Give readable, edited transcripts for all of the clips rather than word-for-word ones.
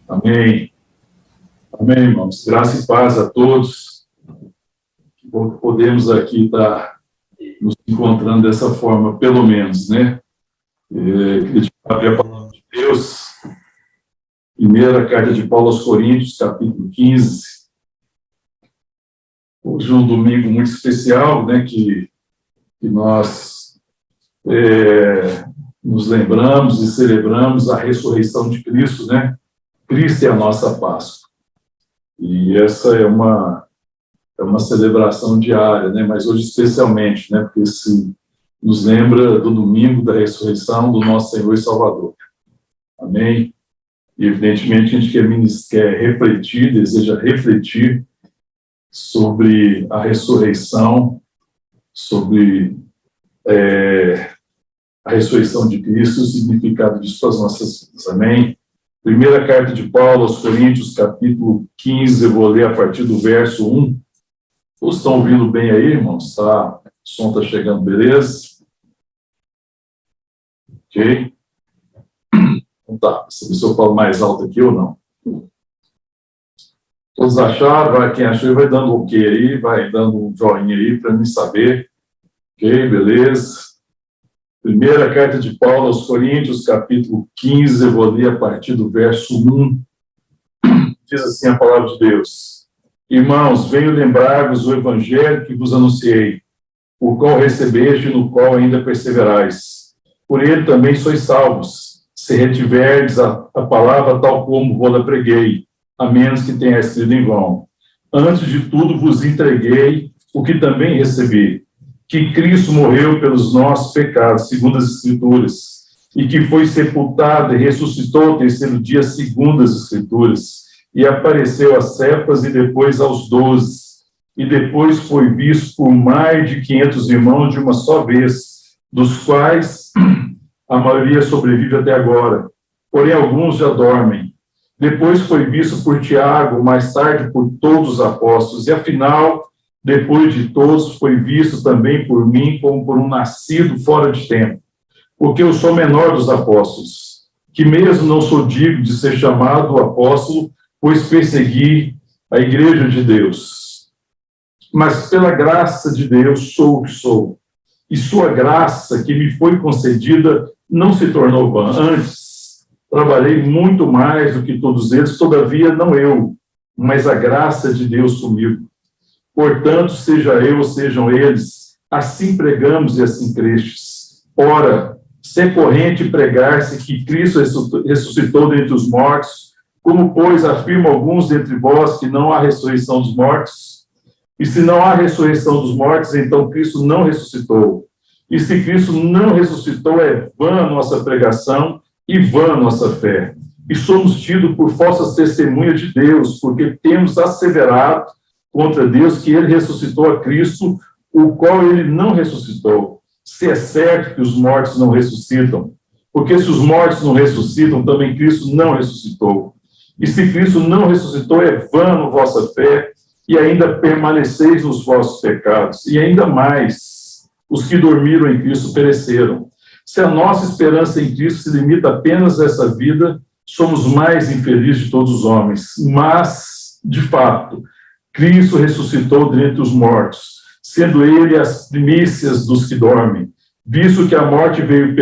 Amém. Amém, irmãos. Graça e paz a todos. Que bom que podemos aqui estar nos encontrando dessa forma, pelo menos, né? Queria abrir a palavra de Deus. Primeira carta de Paulo aos Coríntios, capítulo 15. Hoje é um domingo muito especial, né? Que nós nos lembramos e celebramos a ressurreição de Cristo, né? Cristo é a nossa Páscoa. E essa é uma celebração diária, né? Mas hoje especialmente, né? Porque nos lembra do domingo da ressurreição do nosso Senhor e Salvador. Amém? E evidentemente a gente quer refletir, deseja refletir sobre a ressurreição, sobre a ressurreição de Cristo, o significado disso para as nossas vidas. Amém? Primeira carta de Paulo aos Coríntios, capítulo 15, eu vou ler a partir do verso 1. Todos estão ouvindo bem aí, irmãos? Tá? O som está chegando, beleza? Ok? Então tá, se eu falo mais alto aqui ou não. Todos acharam? Quem achou vai dando ok aí, vai dando um joinha aí para mim saber. Ok, beleza? Primeira carta de Paulo aos Coríntios, capítulo 15, eu vou ler a partir do verso 1. Diz assim a palavra de Deus: Irmãos, venho lembrar-vos o evangelho que vos anunciei, o qual recebeste e no qual ainda perseverais. Por ele também sois salvos, se retiverdes a palavra tal como vos preguei, a menos que tenha sido em vão. Antes de tudo vos entreguei o que também recebi, que Cristo morreu pelos nossos pecados, segundo as Escrituras, e que foi sepultado e ressuscitou ao terceiro dia, segundo as Escrituras, e apareceu a Cefas e depois aos 12, e depois foi visto por mais de 500 irmãos de uma só vez, dos quais a maioria sobrevive até agora, porém alguns já dormem. Depois foi visto por Tiago, mais tarde por todos os apóstolos, e afinal, depois de todos, foi visto também por mim como por um nascido fora de tempo, porque eu sou menor dos apóstolos, que mesmo não sou digno de ser chamado apóstolo, pois persegui a igreja de Deus. Mas pela graça de Deus sou o que sou, e sua graça que me foi concedida não se tornou vã. Antes, trabalhei muito mais do que todos eles, todavia não eu, mas a graça de Deus comigo. Portanto, seja eu ou sejam eles, assim pregamos e assim crestes. Ora, se é corrente pregar-se que Cristo ressuscitou dentre os mortos, como, pois, afirmam alguns dentre vós que não há ressurreição dos mortos? E se não há ressurreição dos mortos, então Cristo não ressuscitou. E se Cristo não ressuscitou, é vã a nossa pregação e vã a nossa fé. E somos tidos por falsas testemunhas de Deus, porque temos asseverado contra Deus que ele ressuscitou a Cristo, o qual ele não ressuscitou. Se é certo que os mortos não ressuscitam, porque se os mortos não ressuscitam, também Cristo não ressuscitou. E se Cristo não ressuscitou, é vã a vossa fé, e ainda permaneceis nos vossos pecados. E ainda mais, os que dormiram em Cristo pereceram. Se a nossa esperança em Cristo se limita apenas a essa vida, somos mais infelizes de todos os homens. Mas, de fato, Cristo ressuscitou dentre os mortos, sendo ele as primícias dos que dormem. Visto que a morte veio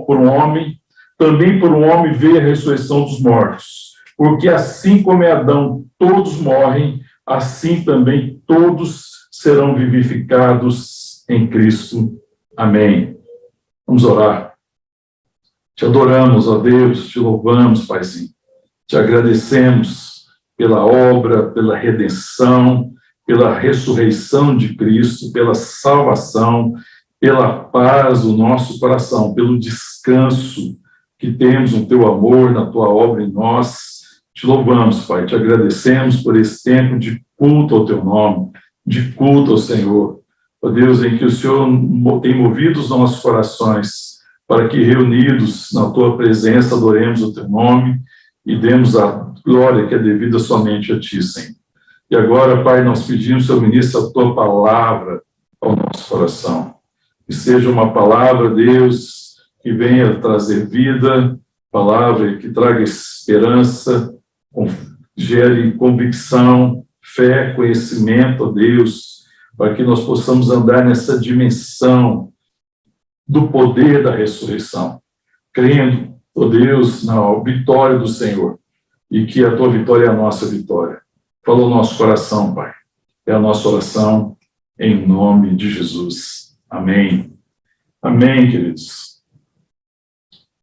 por um homem, também por um homem veio a ressurreição dos mortos. Porque assim como é Adão, todos morrem, assim também todos serão vivificados em Cristo. Amém. Vamos orar. Te adoramos, ó Deus, te louvamos, Paizinho. Te agradecemos pela obra, pela redenção, pela ressurreição de Cristo, pela salvação, pela paz do nosso coração, pelo descanso que temos no teu amor, na tua obra em nós. Te louvamos, Pai, te agradecemos por esse tempo de culto ao teu nome, de culto ao Senhor. Ó Deus, em que o Senhor tem movido os nossos corações para que, reunidos na tua presença, adoremos o teu nome e demos a glória que é devida somente a ti, Senhor. E agora, Pai, nós pedimos, Senhor, ministra a tua palavra ao nosso coração. Que seja uma palavra, Deus, que venha trazer vida, palavra que traga esperança, gere convicção, fé, conhecimento a Deus, para que nós possamos andar nessa dimensão do poder da ressurreição, crendo, ó Deus, na vitória do Senhor, e que a tua vitória é a nossa vitória. Fala o nosso coração, Pai. É a nossa oração em nome de Jesus. Amém. Amém, queridos.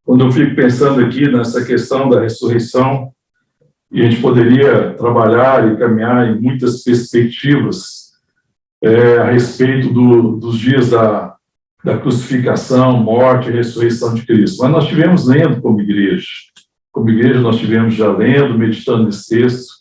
Quando eu fico pensando aqui nessa questão da ressurreição, e a gente poderia trabalhar e caminhar em muitas perspectivas a respeito dos dias da crucificação, morte e ressurreição de Cristo. Mas nós estivemos lendo como igreja. Como igreja, nós estivemos já lendo, meditando nesse texto.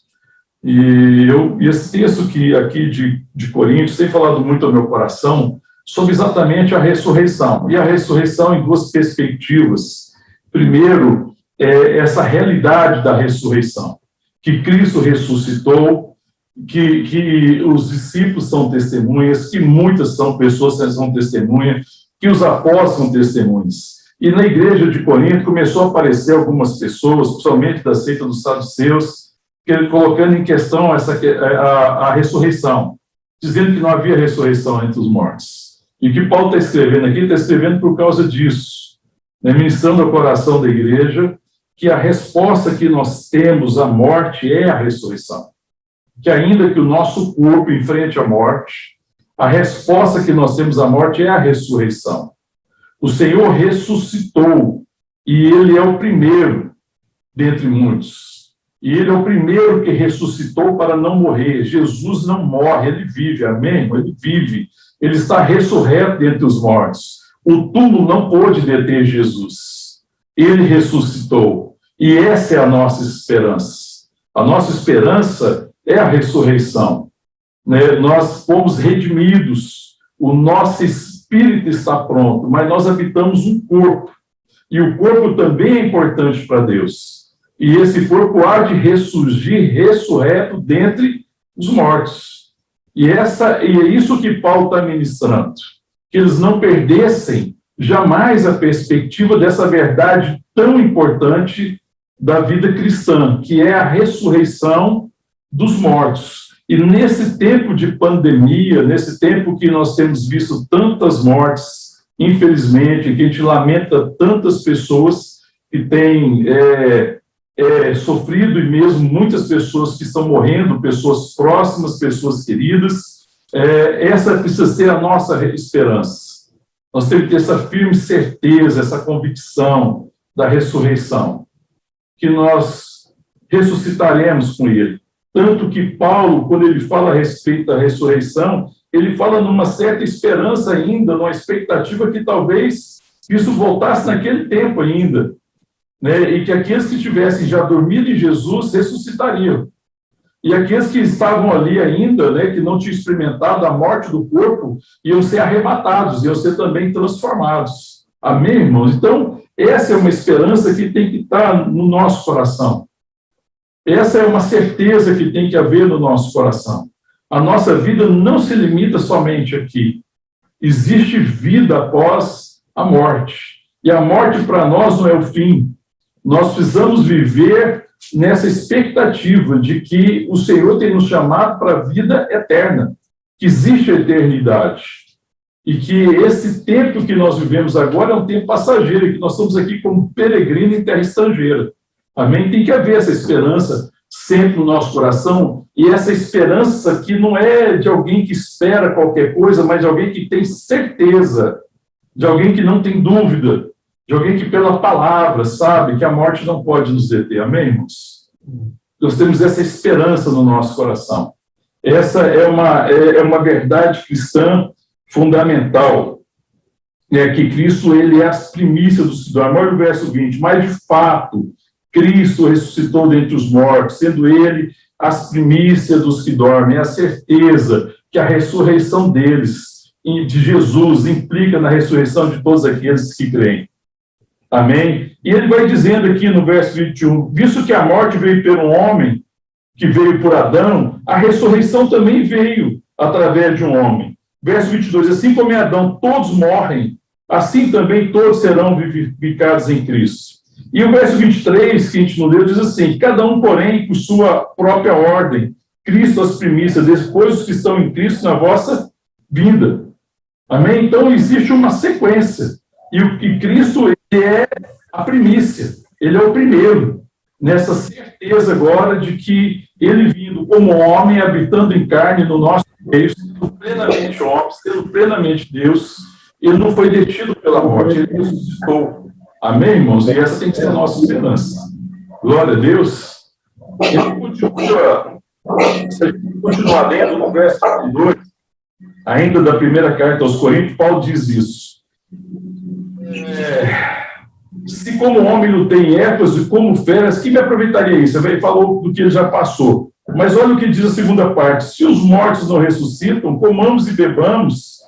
E esse texto aqui de Coríntios tem falado muito ao meu coração sobre exatamente a ressurreição. E a ressurreição em duas perspectivas. Primeiro, essa realidade da ressurreição, que Cristo ressuscitou, que os discípulos são testemunhas, que muitas pessoas são testemunhas, que os apóstolos são testemunhas. E na igreja de Corinto começou a aparecer algumas pessoas, principalmente da seita dos saduceus, colocando em questão a ressurreição, dizendo que não havia ressurreição entre os mortos. E o que Paulo está escrevendo aqui, está escrevendo por causa disso, né, ministrando ao coração da igreja, que a resposta que nós temos à morte é a ressurreição. Que ainda que o nosso corpo enfrente a morte, a resposta que nós temos à morte é a ressurreição. O Senhor ressuscitou, e Ele é o primeiro dentre muitos. E Ele é o primeiro que ressuscitou para não morrer. Jesus não morre, Ele vive, amém? Ele vive, Ele está ressurreto dentre os mortos. O túmulo não pôde deter Jesus. Ele ressuscitou. E essa é a nossa esperança. A nossa esperança é a ressurreição. Né? Nós fomos redimidos, o nosso espírito está pronto, mas nós habitamos um corpo. E o corpo também é importante para Deus. E esse corpo há de ressurgir ressurreto dentre os mortos. E é isso que Paulo está ministrando. Que eles não perdessem jamais a perspectiva dessa verdade tão importante da vida cristã, que é a ressurreição dos mortos. E nesse tempo de pandemia, nesse tempo que nós temos visto tantas mortes, infelizmente, que a gente lamenta tantas pessoas que têm sofrido, e mesmo muitas pessoas que estão morrendo, pessoas próximas, pessoas queridas, essa precisa ser a nossa esperança. Nós temos que ter essa firme certeza, essa convicção da ressurreição, que nós ressuscitaremos com Ele. Tanto que Paulo, quando ele fala a respeito da ressurreição, ele fala numa certa esperança ainda, numa expectativa que talvez isso voltasse naquele tempo ainda, né? E que aqueles que tivessem já dormido em Jesus ressuscitariam. E aqueles que estavam ali ainda, né, que não tinham experimentado a morte do corpo, iam ser arrebatados, iam ser também transformados. Amém, irmãos? Então, essa é uma esperança que tem que estar no nosso coração. Essa é uma certeza que tem que haver no nosso coração. A nossa vida não se limita somente aqui. Existe vida após a morte. E a morte para nós não é o fim. Nós precisamos viver nessa expectativa de que o Senhor tem nos chamado para a vida eterna, que existe a eternidade. E que esse tempo que nós vivemos agora é um tempo passageiro, e que nós estamos aqui como peregrinos em terra estrangeira. Amém? Tem que haver essa esperança sempre no nosso coração, e essa esperança que não é de alguém que espera qualquer coisa, mas de alguém que tem certeza, de alguém que não tem dúvida, de alguém que pela palavra sabe que a morte não pode nos deter. Amém, irmãos? Nós temos essa esperança no nosso coração. Essa é uma verdade cristã fundamental, que Cristo ele é as primícias dos que dormem. Olha o verso 20. Mas, de fato, Cristo ressuscitou dentre os mortos, sendo ele as primícias dos que dormem. É a certeza que a ressurreição deles, de Jesus, implica na ressurreição de todos aqueles que creem. Amém? E ele vai dizendo aqui no verso 21, visto que a morte veio pelo homem, que veio por Adão, a ressurreição também veio através de um homem. Verso 22, assim como em Adão todos morrem, assim também todos serão vivificados em Cristo. E o verso 23, que a gente não leu, diz assim: cada um, porém, por sua própria ordem, Cristo as primícias, depois os que estão em Cristo na vossa vinda. Amém? Então, existe uma sequência. E Cristo, ele é a primícia, ele é o primeiro, nessa certeza agora de que ele vindo como homem, habitando em carne no nosso meio, sendo plenamente homem, sendo plenamente Deus, ele não foi detido pela morte, ele ressuscitou. Amém, irmãos? E essa tem que ser a nossa esperança. Glória a Deus. Ele continua, se a gente continuar lendo no verso 2, ainda da primeira carta aos Coríntios, Paulo diz isso. Se como homem não tem épocas e como feras, que me aproveitaria isso? Ele falou do que ele já passou. Mas olha o que diz a segunda parte. Se os mortos não ressuscitam, comamos e bebamos,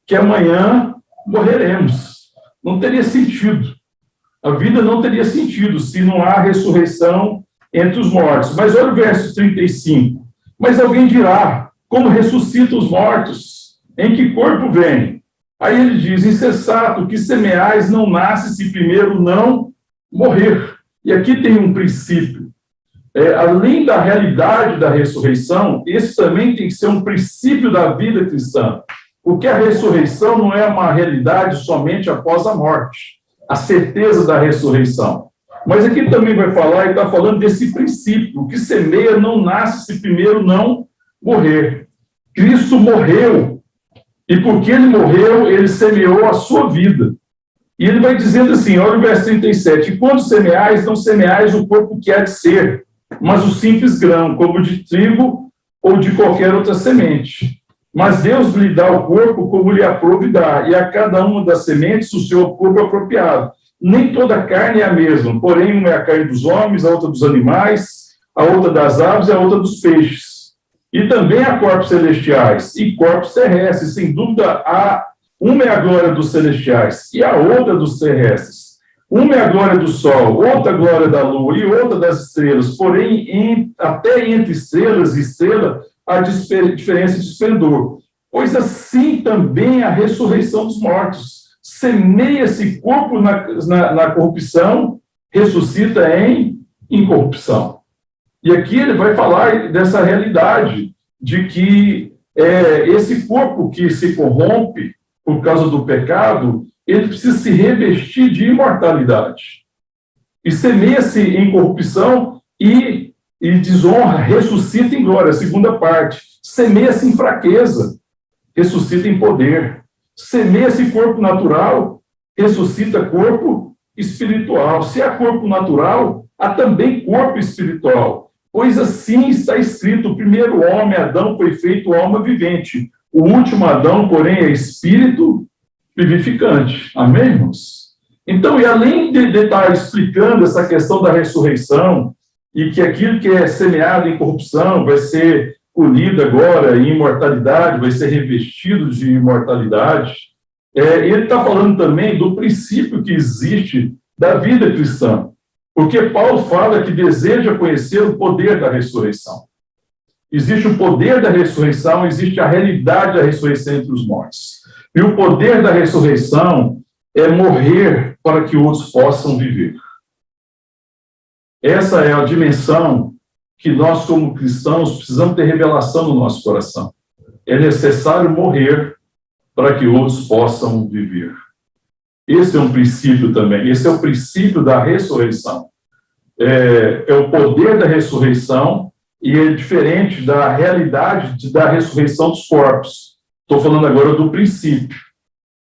que amanhã morreremos. Não teria sentido. A vida não teria sentido se não há ressurreição entre os mortos. Mas olha o verso 35. Mas alguém dirá, como ressuscitam os mortos? Em que corpo vem? Aí ele diz, insensato, que semeais não nasce se primeiro não morrer. E aqui tem um princípio. Além da realidade da ressurreição, esse também tem que ser um princípio da vida cristã. Porque a ressurreição não é uma realidade somente após a morte. A certeza da ressurreição. Mas aqui também vai falar, e está falando desse princípio, que semeia não nasce se primeiro não morrer. Cristo morreu, e porque ele morreu, ele semeou a sua vida. E ele vai dizendo assim, olha o verso 37, e quando semeais, não semeais o corpo que há de ser, mas o simples grão, como de trigo ou de qualquer outra semente. Mas Deus lhe dá o corpo como lhe aprouve dar, e a cada uma das sementes o seu corpo apropriado. Nem toda a carne é a mesma, porém uma é a carne dos homens, a outra dos animais, a outra das aves e a outra dos peixes. E também há corpos celestiais e corpos terrestres, sem dúvida uma é a glória dos celestiais e a outra dos terrestres. Uma é a glória do sol, outra a glória da lua e outra das estrelas, porém até entre estrelas e estrela há diferença de esplendor. Pois assim também a ressurreição dos mortos. Semeia-se corpo na corrupção, ressuscita em incorrupção. E aqui ele vai falar dessa realidade, de que esse corpo que se corrompe por causa do pecado, ele precisa se revestir de imortalidade. E semeia-se em corrupção e desonra, ressuscita em glória, a segunda parte. Semeia-se em fraqueza, ressuscita em poder. Semeia-se corpo natural, ressuscita corpo espiritual. Se há corpo natural, há também corpo espiritual. Pois assim está escrito, o primeiro homem, Adão, foi feito alma vivente. O último Adão, porém, é espírito vivificante. Amém, irmãos? Então, e além de estar explicando essa questão da ressurreição, e que aquilo que é semeado em corrupção vai ser colhido agora em imortalidade, vai ser revestido de imortalidade, ele está falando também do princípio que existe da vida cristã. Porque Paulo fala que deseja conhecer o poder da ressurreição. Existe o poder da ressurreição, existe a realidade da ressurreição entre os mortos. E o poder da ressurreição é morrer para que outros possam viver. Essa é a dimensão que nós, como cristãos, precisamos ter revelação no nosso coração. É necessário morrer para que outros possam viver. Esse é um princípio também, esse é o princípio da ressurreição. É o poder da ressurreição e é diferente da realidade da ressurreição dos corpos. Estou falando agora do princípio,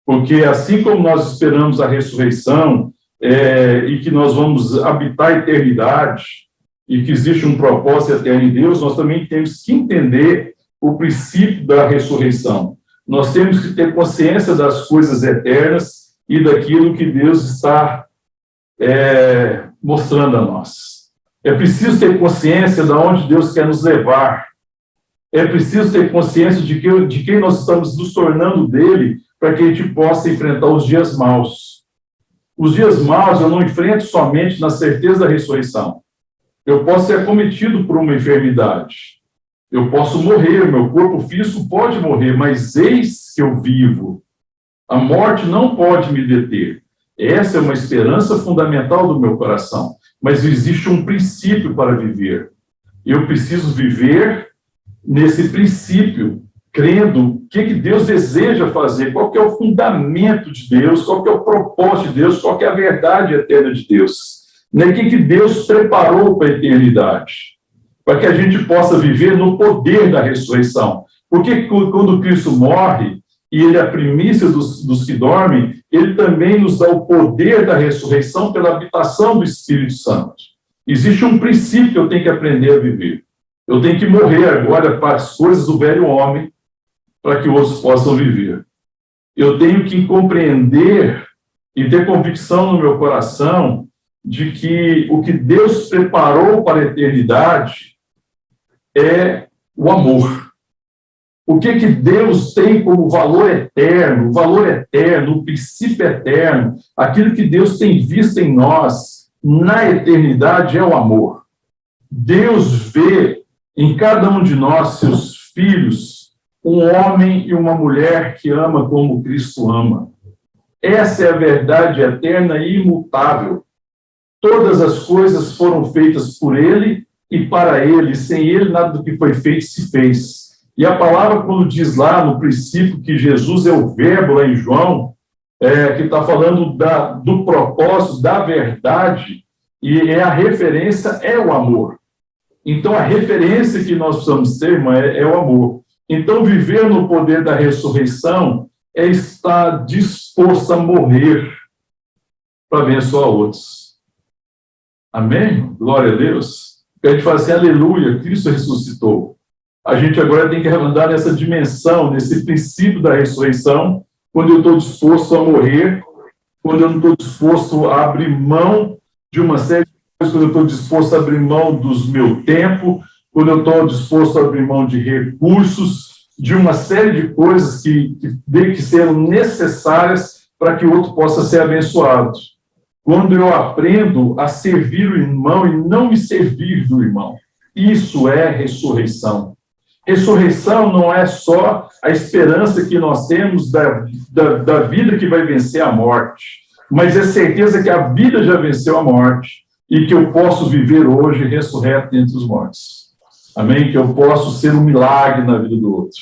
porque assim como nós esperamos a ressurreição e que nós vamos habitar a eternidade e que existe um propósito eterno em Deus, nós também temos que entender o princípio da ressurreição. Nós temos que ter consciência das coisas eternas e daquilo que Deus está mostrando a nós. É preciso ter consciência de onde Deus quer nos levar. É preciso ter consciência de quem nós estamos nos tornando dele para que a gente possa enfrentar os dias maus. Os dias maus eu não enfrento somente na certeza da ressurreição. Eu posso ser acometido por uma enfermidade. Eu posso morrer, meu corpo físico pode morrer, mas eis que eu vivo. A morte não pode me deter. Essa é uma esperança fundamental do meu coração. Mas existe um princípio para viver. Eu preciso viver nesse princípio, crendo o que Deus deseja fazer, qual que é o fundamento de Deus, qual que é o propósito de Deus, qual que é a verdade eterna de Deus. Né? O que Deus preparou para a eternidade, para que a gente possa viver no poder da ressurreição. Porque quando Cristo morre, e ele é a primícia dos que dormem, ele também nos dá o poder da ressurreição pela habitação do Espírito Santo. Existe um princípio que eu tenho que aprender a viver. Eu tenho que morrer agora para as coisas do velho homem, para que outros possam viver. Eu tenho que compreender e ter convicção no meu coração de que o que Deus preparou para a eternidade é o amor. O que Deus tem como valor eterno, o princípio eterno, aquilo que Deus tem visto em nós na eternidade é o amor. Deus vê em cada um de nós, seus filhos, um homem e uma mulher que ama como Cristo ama. Essa é a verdade eterna e imutável. Todas as coisas foram feitas por Ele e para Ele. Sem Ele, nada do que foi feito se fez. E a palavra, quando diz lá no princípio que Jesus é o verbo, lá em João, que está falando do propósito, da verdade, e a referência é o amor. Então, a referência que nós precisamos ter, irmã, é o amor. Então, viver no poder da ressurreição é estar disposto a morrer para abençoar outros. Amém? Glória a Deus. A gente fala assim, aleluia, Cristo ressuscitou. A gente agora tem que andar nessa dimensão, nesse princípio da ressurreição, quando eu estou disposto a morrer, quando eu não estou disposto a abrir mão de uma série de coisas, quando eu estou disposto a abrir mão do meu tempo, quando eu estou disposto a abrir mão de recursos, de uma série de coisas que serão necessárias para que o outro possa ser abençoado. Quando eu aprendo a servir o irmão e não me servir do irmão. Isso é ressurreição. Ressurreição não é só a esperança que nós temos da vida que vai vencer a morte, mas é certeza que a vida já venceu a morte e que eu posso viver hoje ressurreto entre os mortos. Amém? Que eu posso ser um milagre na vida do outro.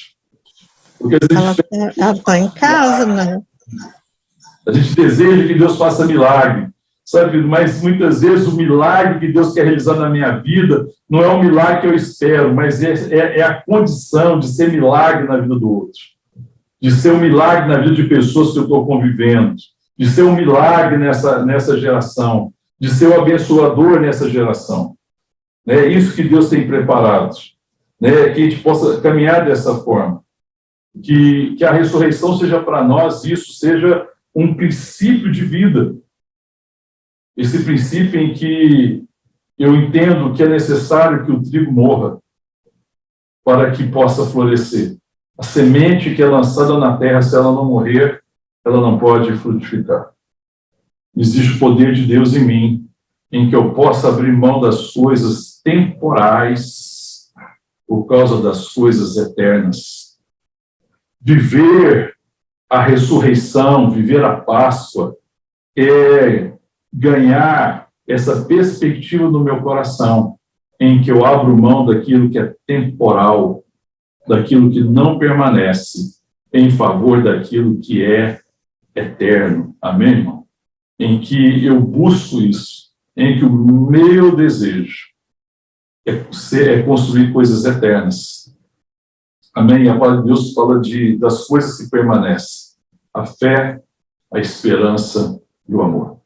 Porque ela está em casa, né? A gente deseja que Deus faça milagre, sabe? Mas muitas vezes o milagre que Deus quer realizar na minha vida não é um milagre que eu espero, mas é a condição de ser milagre na vida do outro, de ser um milagre na vida de pessoas que eu estou convivendo, de ser um milagre nessa geração, de ser um abençoador nessa geração. É isso que Deus tem preparado, né? Que a gente possa caminhar dessa forma, que a ressurreição seja para nós, isso seja um princípio de vida. Esse princípio em que eu entendo que é necessário que o trigo morra para que possa florescer. A semente que é lançada na terra, se ela não morrer, ela não pode frutificar. Existe o poder de Deus em mim, em que eu possa abrir mão das coisas temporais por causa das coisas eternas. Viver a ressurreição, viver a Páscoa, é ganhar essa perspectiva no meu coração, em que eu abro mão daquilo que é temporal, daquilo que não permanece, em favor daquilo que é eterno. Amém, irmão? Em que eu busco isso, em que o meu desejo é construir coisas eternas. Amém? A palavra de Deus fala das coisas que permanecem. A fé, a esperança e o amor.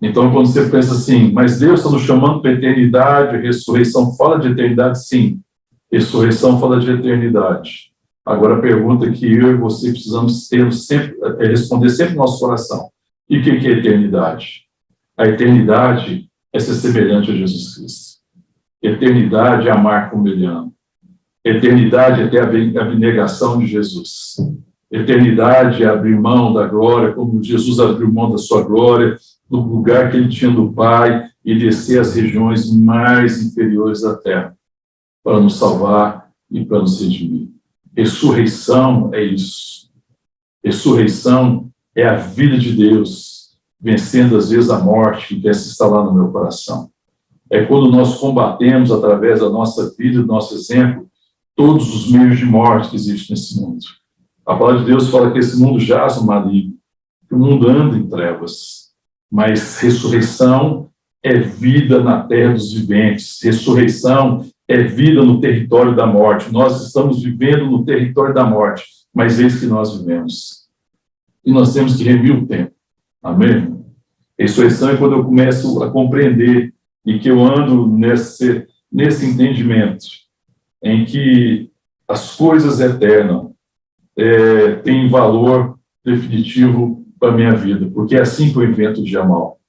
Então, quando você pensa assim, mas Deus está nos chamando para a eternidade, ressurreição fala de eternidade, sim. Ressurreição fala de eternidade. Agora, a pergunta que eu e você precisamos ter sempre, responder sempre no nosso coração. E o que é eternidade? A eternidade é ser semelhante a Jesus Cristo. Eternidade é amar como Ele ama. Eternidade é ter a abnegação de Jesus. Eternidade é abrir mão da glória, como Jesus abriu mão da sua glória, do lugar que Ele tinha do Pai, e descer às regiões mais inferiores da terra, para nos salvar e para nos redimir. Ressurreição é isso. Ressurreição é a vida de Deus, vencendo às vezes a morte que quer se instalar no meu coração. É quando nós combatemos, através da nossa vida, do nosso exemplo, todos os meios de morte que existem nesse mundo. A palavra de Deus fala que esse mundo jaz no maligno, que o mundo anda em trevas, mas ressurreição é vida na terra dos viventes, ressurreição é vida no território da morte. Nós estamos vivendo no território da morte, mas eis que nós vivemos. E nós temos que remir o tempo. Amém? Ressurreição é quando eu começo a compreender e que eu ando nesse entendimento em que as coisas eternas têm valor definitivo para a minha vida, porque é assim que eu invento o dia mal.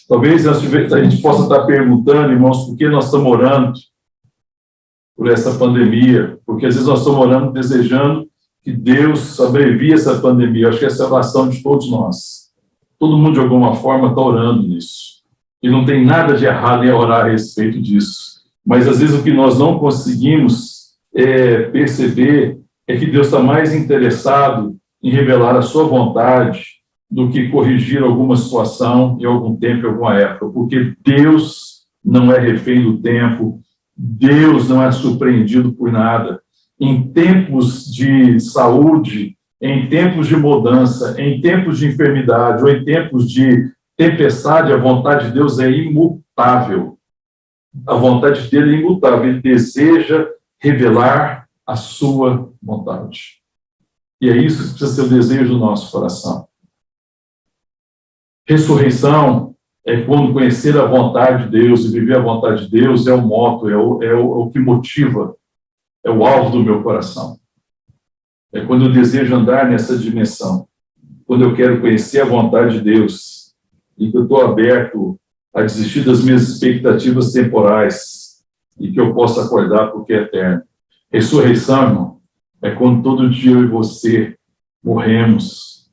Talvez a gente possa estar perguntando, irmãos, por que nós estamos orando por essa pandemia? Porque às vezes nós estamos orando desejando que Deus abrevie essa pandemia. Eu acho que essa é a oração de todos nós. Todo mundo, de alguma forma, está orando nisso. E não tem nada de errado em orar a respeito disso. Mas, às vezes, o que nós não conseguimos perceber é que Deus está mais interessado em revelar a sua vontade do que corrigir alguma situação em algum tempo, em alguma época. Porque Deus não é refém do tempo, Deus não é surpreendido por nada. Em tempos de saúde, em tempos de mudança, em tempos de enfermidade ou em tempos de tempestade, a vontade de Deus é imutável. A vontade dele é imutável. Ele deseja revelar a sua vontade. E é isso que precisa ser o desejo do nosso coração. Ressurreição é quando conhecer a vontade de Deus e viver a vontade de Deus é o moto, é o que motiva, é o alvo do meu coração. É quando eu desejo andar nessa dimensão, quando eu quero conhecer a vontade de Deus e que eu estou aberto a desistir das minhas expectativas temporais e que eu possa acordar porque é eterno. Ressurreição, irmão, é quando todo dia eu e você morremos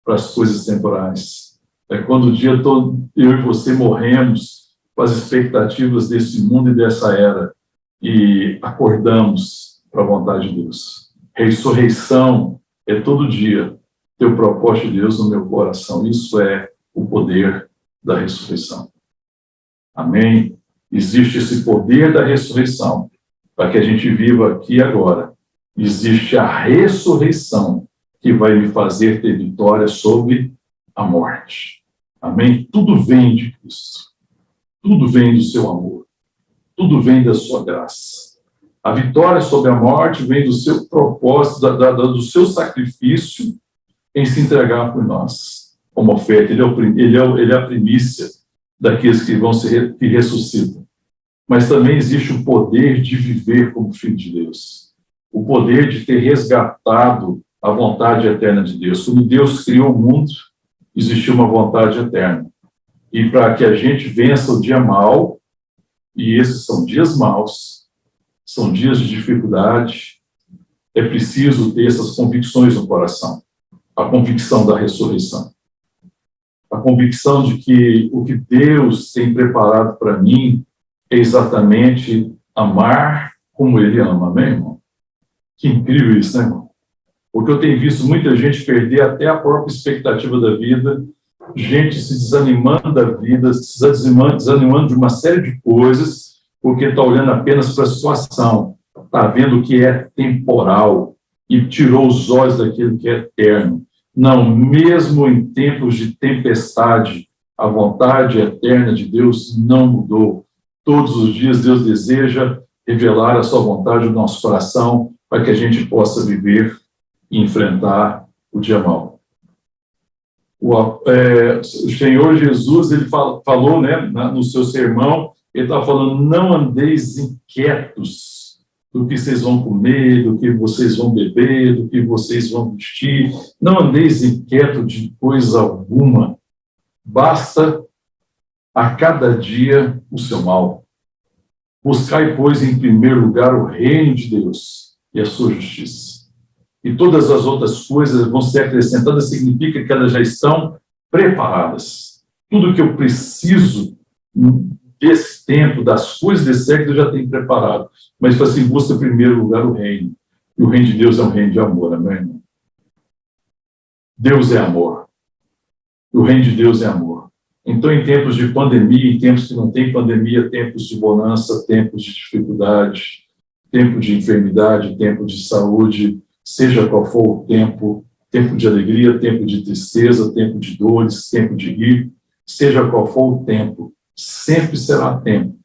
para as coisas temporais. É quando o dia todo eu e você morremos para as expectativas desse mundo e dessa era e acordamos para a vontade de Deus. Ressurreição é todo dia ter o propósito de Deus no meu coração. Isso é o poder da ressurreição. Amém? Existe esse poder da ressurreição para que a gente viva aqui e agora. Existe a ressurreição que vai me fazer ter vitória sobre a morte. Amém? Tudo vem de Cristo. Tudo vem do seu amor. Tudo vem da sua graça. A vitória sobre a morte vem do seu propósito, do seu sacrifício em se entregar por nós, como oferta. Ele é a primícia daqueles que ressuscitam. Mas também existe o poder de viver como filho de Deus. O poder de ter resgatado a vontade eterna de Deus. Quando Deus criou o mundo, existiu uma vontade eterna. E para que a gente vença o dia mau, e esses são dias maus, são dias de dificuldade, é preciso ter essas convicções no coração. A convicção da ressurreição. A convicção de que o que Deus tem preparado para mim é exatamente amar como Ele ama. Amém, irmão? Que incrível isso, né, irmão? Porque eu tenho visto muita gente perder até a própria expectativa da vida, gente se desanimando da vida, se desanimando de uma série de coisas, porque está olhando apenas para a situação, está vendo o que é temporal e tirou os olhos daquilo que é eterno. Não, mesmo em tempos de tempestade, a vontade eterna de Deus não mudou. Todos os dias Deus deseja revelar a sua vontade no nosso coração para que a gente possa viver e enfrentar o dia mau. O Senhor Jesus, ele falou, né, no seu sermão, ele estava falando, não andeis inquietos do que vocês vão comer, do que vocês vão beber, do que vocês vão vestir. Não andeis inquietos de coisa alguma. Basta a cada dia o seu mal. Buscai, pois, em primeiro lugar o reino de Deus e a sua justiça. E todas as outras coisas vão ser acrescentadas, significa que elas já estão preparadas. Tudo que eu preciso desse tempo, das coisas desse século, eu já tenho preparado. Mas assim, busca em primeiro lugar o reino. E o reino de Deus é um reino de amor, amém, irmão? Deus é amor. O reino de Deus é amor. Então, em tempos de pandemia, em tempos que não tem pandemia, tempos de bonança, tempos de dificuldade, tempo de enfermidade, tempo de saúde, seja qual for o tempo, tempo de alegria, tempo de tristeza, tempo de dores, tempo de rir, seja qual for o tempo, sempre será tempo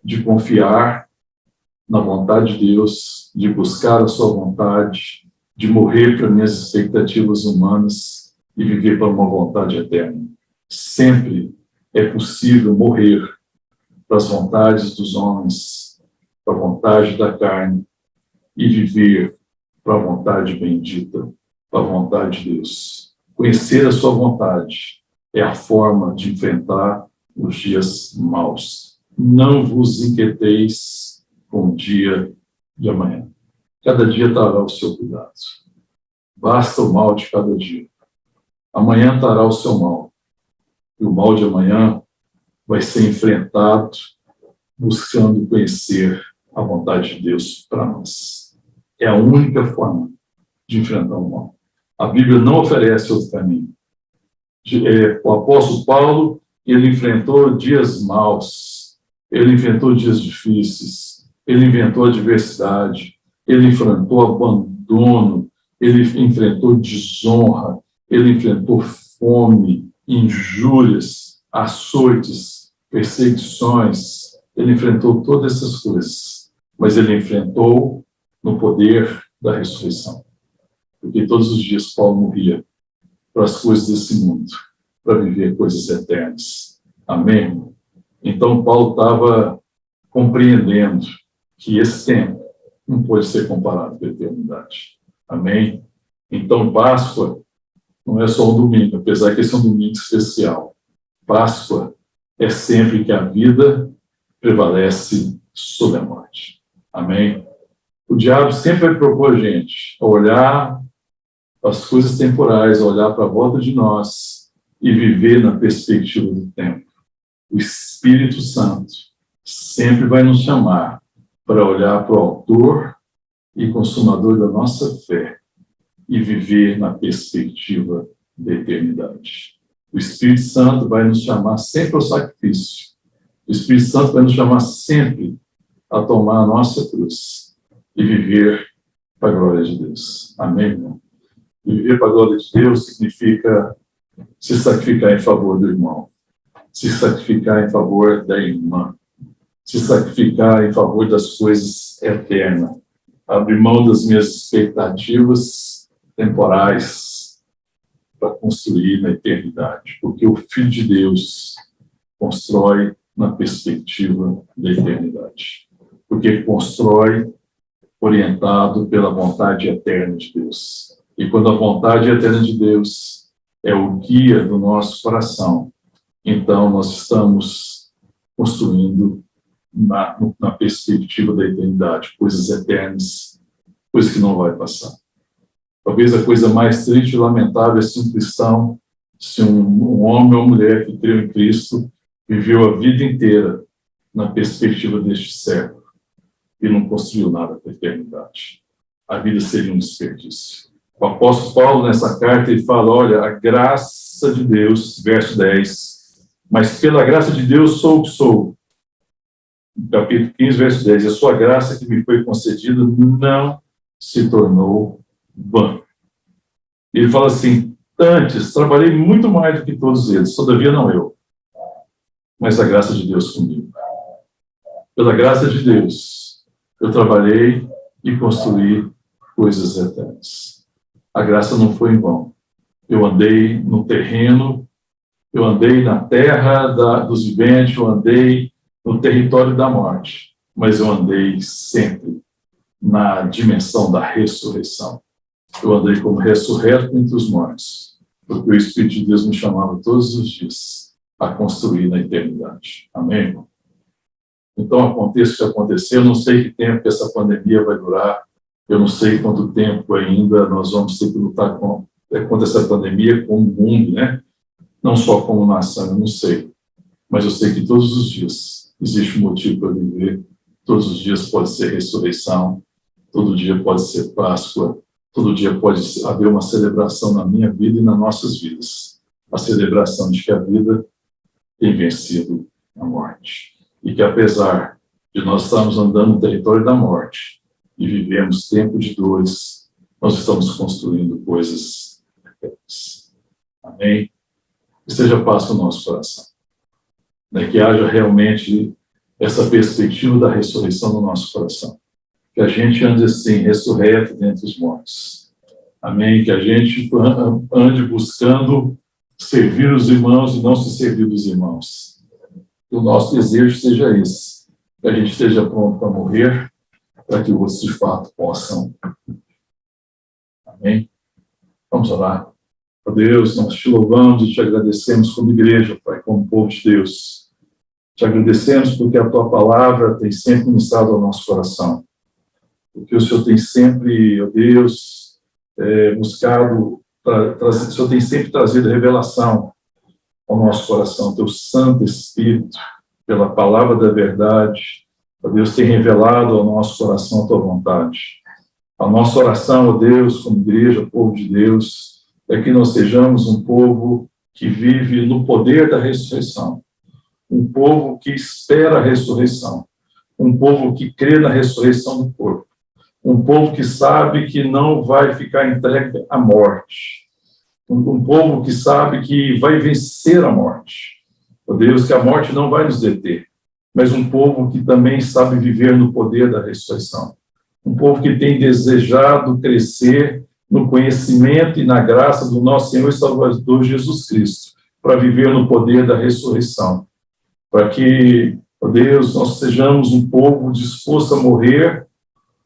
de confiar na vontade de Deus, de buscar a sua vontade, de morrer para minhas expectativas humanas e viver para uma vontade eterna. Sempre é possível morrer para as vontades dos homens, para a vontade da carne, e viver para a vontade bendita, para a vontade de Deus. Conhecer a sua vontade é a forma de enfrentar os dias maus. Não vos inquieteis com o dia de amanhã. Cada dia trará o seu cuidado. Basta o mal de cada dia. Amanhã trará o seu mal. E o mal de amanhã vai ser enfrentado buscando conhecer a vontade de Deus para nós. É a única forma de enfrentar o mal. A Bíblia não oferece outro caminho. O apóstolo Paulo, ele enfrentou dias maus, ele enfrentou dias difíceis, ele enfrentou adversidade, ele enfrentou abandono, ele enfrentou desonra, ele enfrentou fome, injúrias, açoites, perseguições, ele enfrentou todas essas coisas, mas ele enfrentou no poder da ressurreição. Porque todos os dias Paulo morria para as coisas desse mundo, para viver coisas eternas. Amém? Então Paulo estava compreendendo que esse tempo não pode ser comparado com a eternidade. Amém? Então Páscoa não é só um domingo, apesar que esse é um domingo especial. Páscoa é sempre que a vida prevalece sobre a morte. Amém? O diabo sempre vai propor a gente a olhar as coisas temporais, a olhar para a volta de nós e viver na perspectiva do tempo. O Espírito Santo sempre vai nos chamar para olhar para o autor e consumador da nossa fé e viver na perspectiva da eternidade. O Espírito Santo vai nos chamar sempre ao sacrifício. O Espírito Santo vai nos chamar sempre a tomar a nossa cruz e viver para a glória de Deus. Amém, irmão? Viver para a glória de Deus significa se sacrificar em favor do irmão, se sacrificar em favor da irmã, se sacrificar em favor das coisas eternas, abrir mão das minhas expectativas temporais para construir na eternidade, porque o Filho de Deus constrói na perspectiva da eternidade, porque constrói orientado pela vontade eterna de Deus. E quando a vontade eterna de Deus é o guia do nosso coração, então nós estamos construindo na perspectiva da eternidade, coisas eternas, coisas que não vai passar. Talvez a coisa mais triste e lamentável é se um cristão, se um homem ou mulher que creu em Cristo, viveu a vida inteira na perspectiva deste século e não construiu nada para a eternidade. A vida seria um desperdício. O apóstolo Paulo, nessa carta, ele fala, olha, a graça de Deus, verso 10, mas pela graça de Deus sou o que sou. Capítulo 15, verso 10, a sua graça que me foi concedida não se tornou vã. Ele fala assim, antes, trabalhei muito mais do que todos eles, todavia não eu, mas a graça de Deus comigo. Pela graça de Deus, eu trabalhei e construí coisas eternas. A graça não foi em vão. Eu andei no terreno, eu andei na terra dos viventes, eu andei no território da morte, mas eu andei sempre na dimensão da ressurreição. Eu andei como ressurreto entre os mortos, porque o Espírito de Deus me chamava todos os dias a construir na eternidade. Amém, irmão? Então, aconteça o que acontecer, eu não sei que tempo que essa pandemia vai durar, eu não sei quanto tempo ainda nós vamos ter que lutar contra essa pandemia como mundo, né? Não só como nação, eu não sei. Mas eu sei que todos os dias existe um motivo para viver, todos os dias pode ser ressurreição, todo dia pode ser Páscoa, todo dia pode haver uma celebração na minha vida e nas nossas vidas. A celebração de que a vida tem vencido a morte. E que apesar de nós estarmos andando no território da morte e vivemos tempo de dores, nós estamos construindo coisas eternas. Amém? Que seja paz para o nosso coração. Que haja realmente essa perspectiva da ressurreição no nosso coração. Que a gente ande assim, ressurreto dentre os mortos. Amém? Que a gente ande buscando servir os irmãos e não se servir dos irmãos. Que o nosso desejo seja esse. Que a gente esteja pronto para morrer, para que outros de fato possam. Amém? Vamos orar. Ó Deus, nós te louvamos e te agradecemos como igreja, Pai, como povo de Deus. Te agradecemos porque a tua palavra tem sempre ministrado ao nosso coração. Porque o Senhor tem sempre, ó Deus, buscado, o Senhor tem sempre trazido revelação ao nosso coração. Teu Santo Espírito, pela palavra da verdade, ó Deus, tem revelado ao nosso coração a tua vontade. A nossa oração, ó Deus, como igreja, povo de Deus, é que nós sejamos um povo que vive no poder da ressurreição. Um povo que espera a ressurreição. Um povo que crê na ressurreição do corpo. Um povo que sabe que não vai ficar entregue à morte. Um povo que sabe que vai vencer a morte. Ó Deus, que a morte não vai nos deter. Mas um povo que também sabe viver no poder da ressurreição. Um povo que tem desejado crescer no conhecimento e na graça do nosso Senhor e Salvador Jesus Cristo, para viver no poder da ressurreição. Para que, ó Deus, nós sejamos um povo disposto a morrer,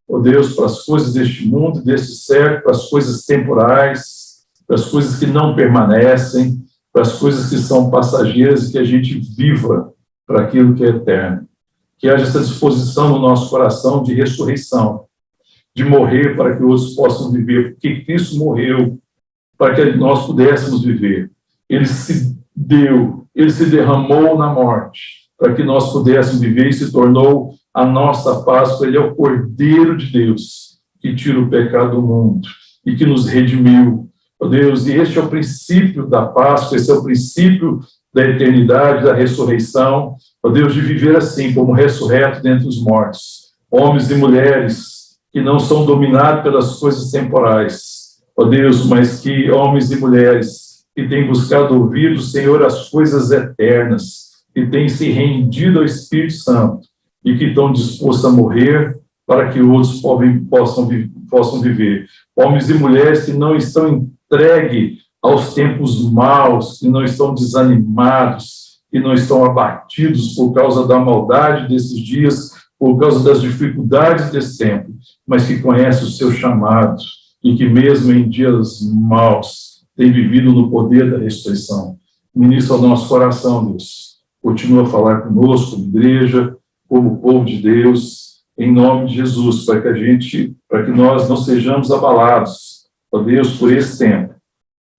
ó Deus, para as coisas deste mundo, deste século, para as coisas temporais, para as coisas que não permanecem, para as coisas que são passageiras e que a gente viva para aquilo que é eterno. Que haja essa disposição no nosso coração de ressurreição, de morrer para que outros possam viver, porque Cristo morreu para que nós pudéssemos viver. Ele se deu, ele se derramou na morte para que nós pudéssemos viver e se tornou a nossa Páscoa. Ele é o Cordeiro de Deus que tira o pecado do mundo e que nos redimiu. Ó Deus, e este é o princípio da Páscoa, esse é o princípio da eternidade, da ressurreição. Ó Deus, de viver assim, como ressurreto dentre os mortos. Homens e mulheres que não são dominados pelas coisas temporais, ó Deus, mas que homens e mulheres que têm buscado ouvir do Senhor as coisas eternas, que têm se rendido ao Espírito Santo e que estão dispostos a morrer para que outros possam viver. Homens e mulheres que não estão entregues aos tempos maus, que não estão desanimados, que não estão abatidos por causa da maldade desses dias, por causa das dificuldades desse tempo, mas que conhece o seu chamado e que mesmo em dias maus tem vivido no poder da ressurreição. Ministra ao nosso coração, Deus. Continua a falar conosco, como igreja, como povo de Deus, em nome de Jesus, para que nós não sejamos abalados, ó Deus, por esse tempo,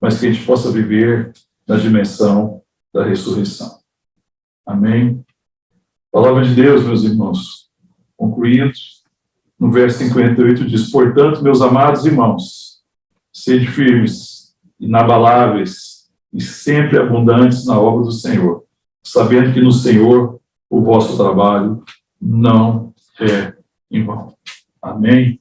mas que a gente possa viver na dimensão da ressurreição. Amém? Palavra de Deus, meus irmãos. Concluindo, no verso 58 diz: portanto, meus amados irmãos, sede firmes, inabaláveis e sempre abundantes na obra do Senhor, sabendo que no Senhor o vosso trabalho não é em vão. Amém?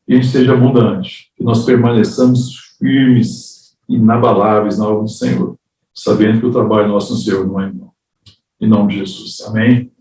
Que a gente seja abundante, que nós permaneçamos firmes, inabaláveis na obra do Senhor, sabendo que o trabalho nosso no Senhor não é em vão. Em nome de Jesus. Amém?